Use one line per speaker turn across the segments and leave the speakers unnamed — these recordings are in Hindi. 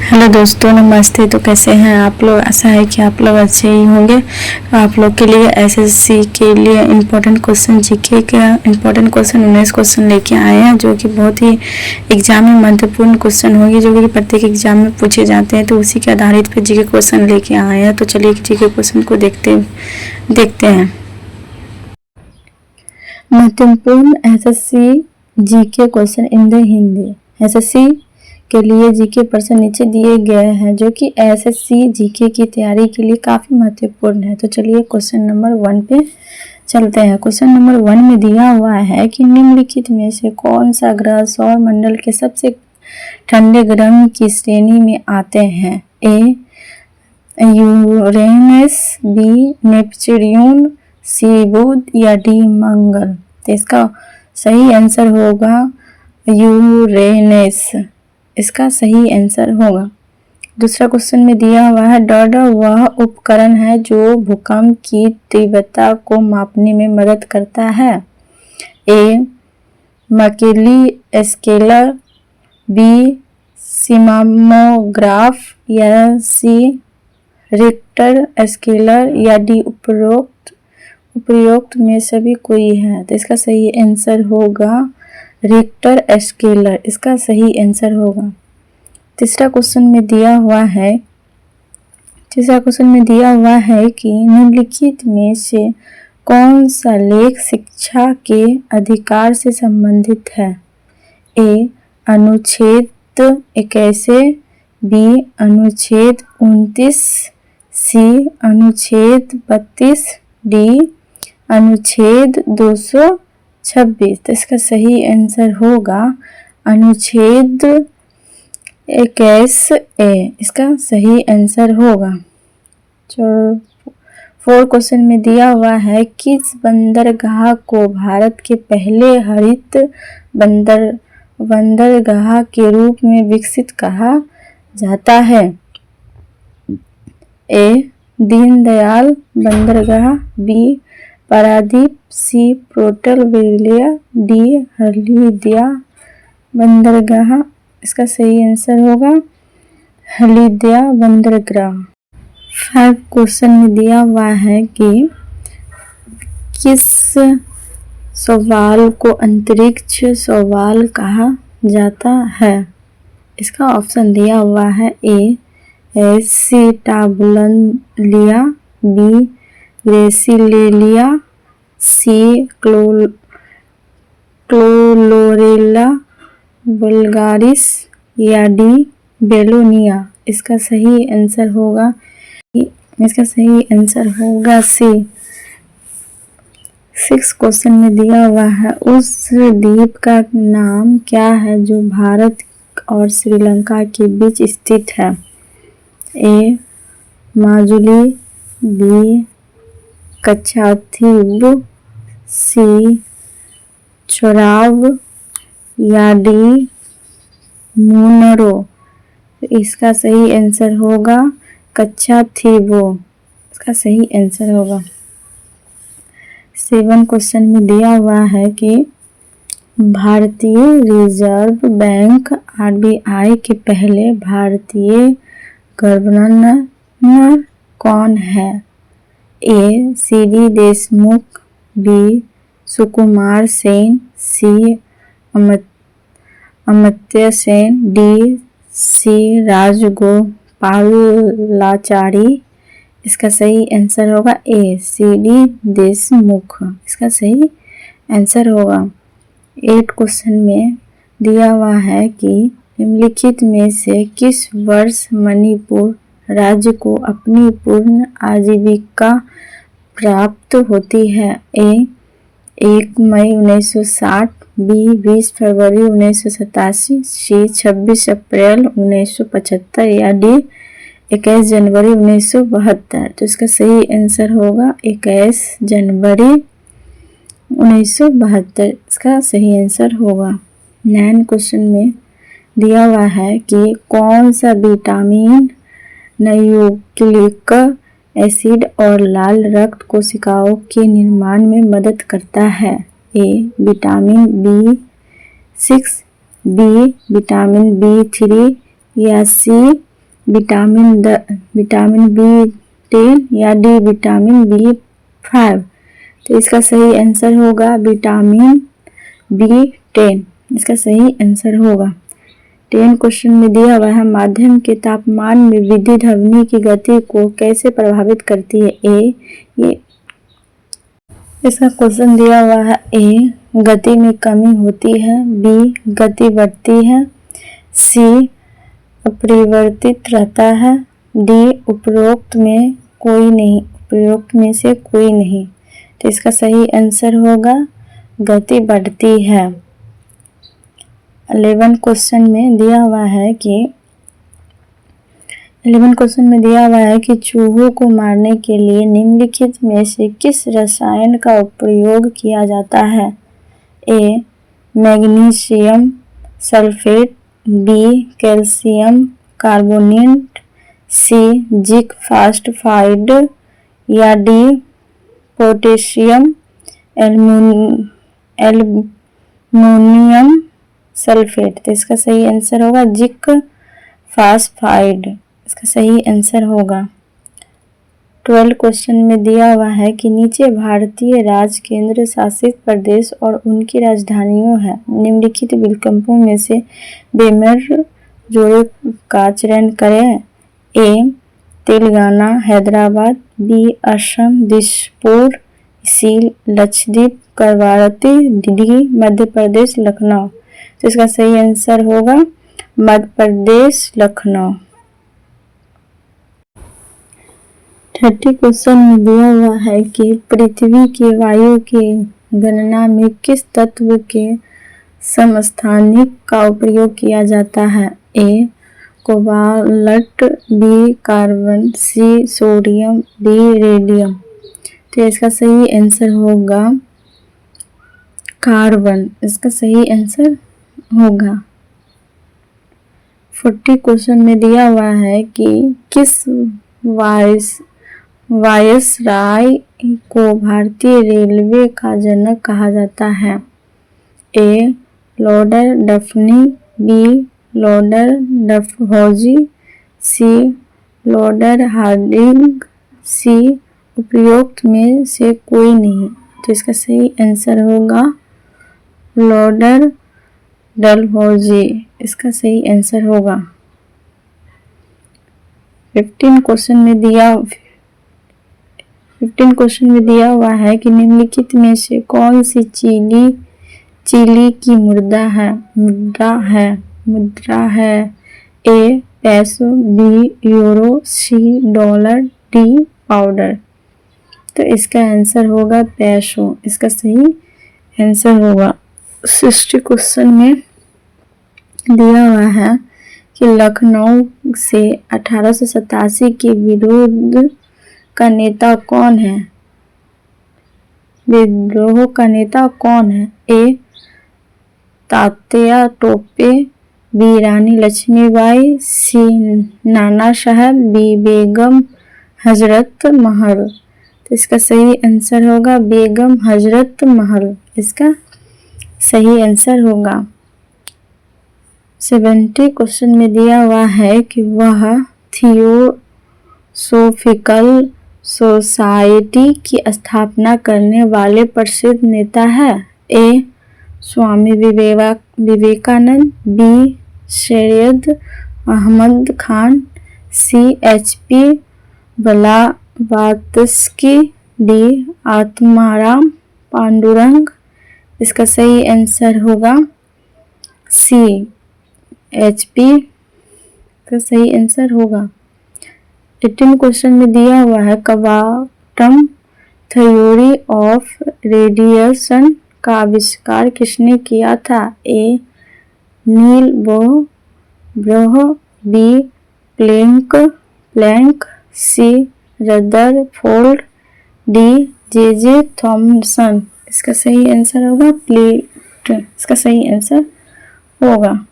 हेलो दोस्तों, नमस्ते। तो कैसे हैं आप लोग? आशा है कि आप लोग अच्छे ही होंगे। तो आप लोग के लिए एसएससी के लिए इम्पोर्टेंट क्वेश्चन, जीके का इम्पोर्टेंट क्वेश्चन 19 क्वेश्चन लेके आए हैं, जो कि बहुत ही एग्जाम में महत्वपूर्ण क्वेश्चन होगी, जो कि प्रत्येक एग्जाम में पूछे जाते हैं। तो उसी के आधारित पर जीके क्वेश्चन लेके आए हैं। तो चलिए जीके क्वेश्चन को देखते हैं। महत्वपूर्ण SSC GK question in the Hindi. SSC के लिए जीके प्रश्न नीचे दिए गए हैं, जो कि एसएससी जीके की तैयारी के लिए काफ़ी महत्वपूर्ण है। तो चलिए क्वेश्चन नंबर 1 पे चलते हैं। क्वेश्चन नंबर 1 में दिया हुआ है कि निम्नलिखित में से कौन सा ग्रह सौर मंडल के सबसे ठंडे ग्रह की श्रेणी में आते हैं? ए यूरेनस, बी नेपच्यून, सी बुध या डी मंगल। तो इसका सही आंसर होगा यूरेनस। इसका सही आंसर होगा। दूसरा क्वेश्चन में दिया हुआ है डॉडर वह उपकरण है जो भूकंप की तीव्रता को मापने में मदद करता है। ए मर्केली स्केलर, बी सीमामोग्राफ या सी रिक्टर स्केलर या डी उपरोक्त में सभी कोई है। तो इसका सही आंसर होगा रिक्टर स्केलर। इसका सही आंसर होगा। तीसरा क्वेश्चन में दिया हुआ है कि निम्नलिखित में से कौन सा लेख शिक्षा के अधिकार से संबंधित है? ए अनुच्छेद 21, बी अनुच्छेद 29, सी अनुच्छेद 32, डी अनुच्छेद 226। तो इसका सही आंसर होगा अनुच्छेद 21 ए। इसका सही आंसर होगा। 4 क्वेश्चन में दिया हुआ है किस बंदरगाह को भारत के पहले हरित बंदरगाह के रूप में विकसित कहा जाता है? ए दीनदयाल बंदरगाह, B Paradip, C Port Blair, D Haldia बंदरगाह। इसका सही आंसर होगा हल्दिया बंदरगाह। 5 क्वेश्चन में दिया हुआ है कि किस शैवाल को अंतरिक्ष शैवाल कहा जाता है? इसका ऑप्शन दिया हुआ है ए सीटाबुलिया, बी ग्रेसिलेलिया, सी क्लोरेला वल्गारिस या डी बेलोनिया। इसका सही आंसर होगा सी। 6 क्वेश्चन में दिया हुआ है उस द्वीप का नाम क्या है जो भारत और श्रीलंका के बीच स्थित है? ए माजुली, बी कच्छाद्वीप, सी चोराव या डी मुनरो। इसका सही आंसर होगा कच्छाद्वीप। इसका सही आंसर होगा। 7 क्वेश्चन में दिया हुआ है कि भारतीय रिजर्व बैंक आरबीआई के पहले भारतीय गवर्नर कौन है? ए सीडी देशमुख, बी सुकुमार सेन, सी अमर्त्य सेन, डी सी राजगोपालाचारी। इसका सही आंसर होगा ए सीडी देशमुख। इसका सही आंसर होगा। 8 क्वेश्चन में दिया हुआ है कि निम्नलिखित में से किस वर्ष मणिपुर राज्य को अपनी पूर्ण आजीविका प्राप्त होती है? ए 1 मई 1960, बी 20 फरवरी 1987, सी 26 अप्रैल 1975 या डी 21 जनवरी 1972। तो इसका सही आंसर होगा 21 जनवरी 1972। इसका सही आंसर होगा। 9 क्वेश्चन में दिया हुआ है कि कौन सा विटामिन न्यूक्लिक एसिड और लाल रक्त कोशिकाओं के निर्माण में मदद करता है? A vitamin B6, B vitamin B3 या सी विटामिन B10 या डी विटामिन B5। तो इसका सही आंसर होगा विटामिन B10, इसका सही आंसर होगा। 10 क्वेश्चन में दिया हुआ है माध्यम के तापमान में विद्युत ध्वनि की गति को कैसे प्रभावित करती है। ये इसका क्वेश्चन दिया हुआ है ए गति में कमी होती है, बी गति बढ़ती है, सी अपरिवर्तित रहता है, डी उपरोक्त में से कोई नहीं। तो इसका सही आंसर होगा गति बढ़ती है। 11 क्वेश्चन में दिया हुआ है कि चूहों को मारने के लिए निम्नलिखित में से किस रसायन का प्रयोग किया जाता है। A magnesium sulphate, B calcium carbonate, C zinc phosphide या डी पोटेशियम एल्युमिनियम सल्फेट। तो इसका सही आंसर होगा जिंक फॉस्फाइड, इसका सही आंसर होगा। 12 क्वेश्चन में दिया हुआ है कि नीचे भारतीय राज्य केंद्र शासित प्रदेश और उनकी राजधानियों है। निम्नलिखित विकल्पों में से बेमेर जोड़े का चयन करें। ए तेलंगाना हैदराबाद, बी असम दिसपुर, सी लक्षद्वीप करवारती, डी मध्य प्रदेश लखनऊ। तो इसका सही आंसर होगा मध्य प्रदेश लखनऊ। 30 क्वेश्चन में दिया हुआ है कि पृथ्वी की वायु की गणना में किस तत्व के समस्थानिक का उपयोग किया जाता है। A cobalt, B carbon, C sodium, D radium. तो इसका सही आंसर होगा कार्बन, इसका सही आंसर होगा। 40 क्वेश्चन में दिया हुआ है कि किस वायसराय को भारतीय रेलवे का जनक कहा जाता है। ए लॉर्ड डफनी, बी लॉर्ड डलहौजी, सी लॉर्ड हार्डिंग, सी उपरोक्त में से कोई नहीं। तो इसका सही आंसर होगा लॉर्ड डलहौजी, इसका सही आंसर होगा। 15 क्वेश्चन में दिया हुआ है कि निम्नलिखित में से कौन सी चिली की मुद्रा है। ए पैसो, बी यूरो, सी डॉलर, डी पाउंड। तो इसका आंसर होगा पैसो, इसका सही आंसर होगा। 60 क्वेश्चन में दिया हुआ है कि लखनऊ से 1887 के विरोध का नेता कौन है। विद्रोह का नेता कौन है। ए तात्या टोपे, बी रानी लक्ष्मीबाई, सी नाना साहब, बी बेगम हजरत महल। तो इसका सही आंसर होगा बेगम हजरत महल, इसका सही आंसर होगा। 70 क्वेश्चन में दिया हुआ है कि वह थियोसोफिकल सोसाइटी की स्थापना करने वाले प्रसिद्ध नेता है। ए स्वामी विवेकानंद, बी सैयद अहमद खान, सी HP Blavatsky, D Atmaram Pandurang. इसका सही आंसर होगा सी HP, का सही आंसर होगा। 18 क्वेश्चन में दिया हुआ है क्वांटम थ्योरी ऑफ रेडिएशन का आविष्कार किसने किया था। ए नील बोह्र, बी प्लैंक, सी रदरफोर्ड, डी जे थॉमसन। इसका सही आंसर होगा प्लेट, इसका सही आंसर होगा।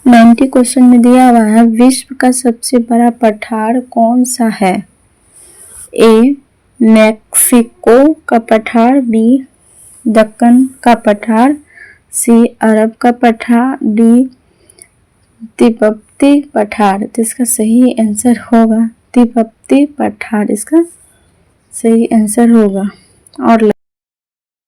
90 क्वेश्चन में दिया हुआ है विश्व का सबसे बड़ा पठार कौन सा है। ए मैक्सिको का पठार, बी दक्कन का पठार, सी अरब का पठार, डी तिब्बती पठार, तो इसका सही आंसर होगा तिब्बती पठार, इसका सही आंसर होगा। और